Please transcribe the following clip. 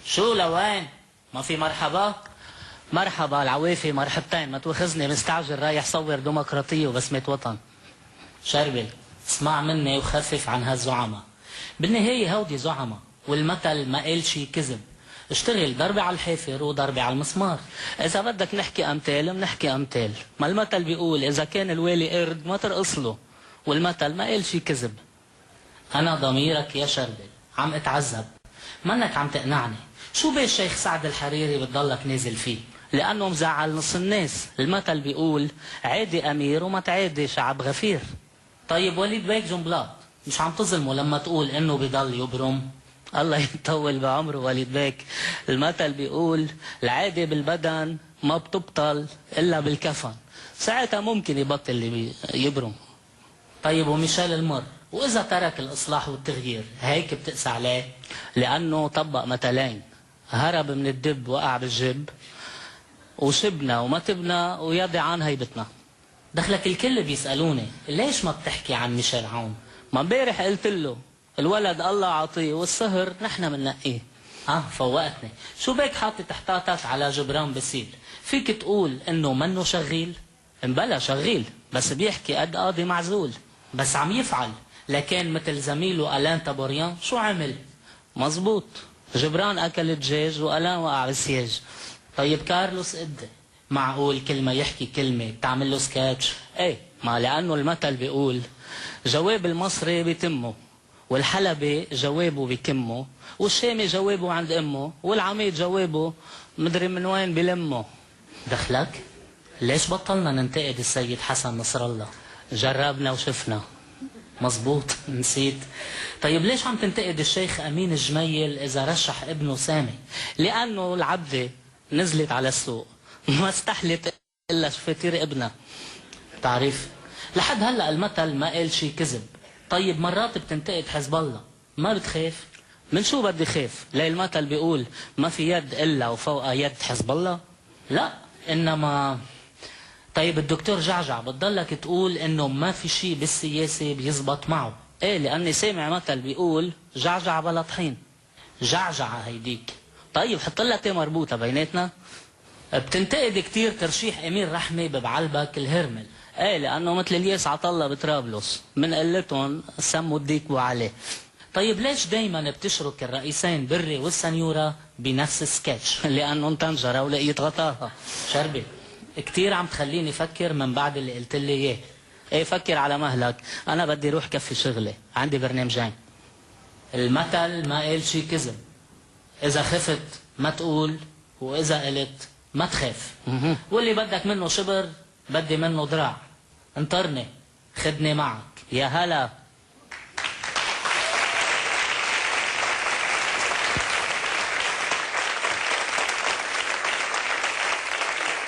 شو لوين؟ ما في مرحبا؟ مرحبا العوافي مرحبتين، ما تواخذني مستعجل رايح صور ديمقراطية وبسمة وطن. شربل اسمع مني وخفف عن هالزعماء، بالنهاية هودي زعماء، والمثل ما قال شي كذب. اشتغل ضربة على الحافر وضربة على المسمار. إذا بدك نحكي أمثال بنحكي أمثال، ما المثل بيقول إذا كان الوالي قرد ما ترقص له، والمثل ما قال شي كذب. أنا ضميرك يا شربل عم أتعذب، منك عم تقنعني. شو بيه الشيخ سعد الحريري بتضلك نازل فيه؟ لأنه مزعل نص الناس. المثل بيقول عادي أمير وما تعادي شعب غفير. طيب وليد بيك جنبلاط مش عم تظلمه لما تقول إنه بضل يبرم؟ الله يطول بعمره وليد بيك. المثل بيقول العادة بالبدن ما بتبطل إلا بالكفن، ساعتها ممكن يبطل اللي يبرم. طيب وميشيل المر وإذا ترك الإصلاح والتغيير هيك بتقسى عليه؟ لأنه طبق مثلين، هرب من الدب وقع بالجب، وشبنا وما تبنا ويدي عن هيبتنا. دخلك الكل بيسألوني ليش ما بتحكي عن ميشيل عون؟ ما امبارح قلت له الولد الله عطيه والسهر نحن بننقيه. فوقتني. شو بيك حاطط حطاطك على جبران باسيل؟ فيك تقول انه منه شغيل؟ امبلا شغيل بس بيحكي قد قاضي معزول، بس عم يفعل. لكن مثل زميله ألان تابوريان شو عمل؟ مزبوط، جبران أكل دجاج وألان وقع بالسياج. طيب كارلوس قدي معقول كل ما يحكي كلمة بتعمل له سكاتش؟ ايه، ما لأنه المثل بيقول جواب المصري بيتمه، والحلبي جوابه بكمه، والشامي جوابه عند امه، والعميد جوابه مدري من وين بلمه. دخلك؟ ليش بطلنا ننتقد السيد حسن نصر الله؟ جربنا وشفنا. مظبوط، نسيت. طيب ليش عم تنتقد الشيخ أمين الجميل إذا رشح ابنه سامي؟ لأنه العبدة نزلت على السوق ما استحلت إلا شفاتير ابنها. تعرف لحد هلأ المثل ما قال شي كذب. طيب مرات بتنتقد حزب الله، ما بتخاف؟ من شو بدي خاف؟ ليه المثل بيقول ما في يد إلا وفوق يد حزب الله؟ لا، إنما طيب الدكتور جعجع بتضلك تقول إنه ما في شي بالسياسة بيزبط معه. إيه، لأني سامع مثل بيقول جعجع بلا طحين. جعجعة هيديك. طيب حط لها تي مربوطة بيناتنا. بتنتقد كتير ترشيح أمير رحمة ببعلبك الهرمل. ايه، لانه مثل الياس عطله بطرابلس من قلتهم سموا الديك وعليه. طيب ليش دايما بتشرك الرئيسين بري والسنيوره بنفس السكتش؟ لانه انطنجره ولقيت غطاها. شربي كتير عم تخليني افكر من بعد اللي قلت لي اياه. ايه، فكر على مهلك، انا بدي اروح كفي شغلي، عندي برنامجين. المثل ما قال شي كذب، اذا خفت ما تقول، واذا قلت ما تخاف. واللي بدك منه شبر بدي منه ذراع. انطرني، خدني معك. يا هلا.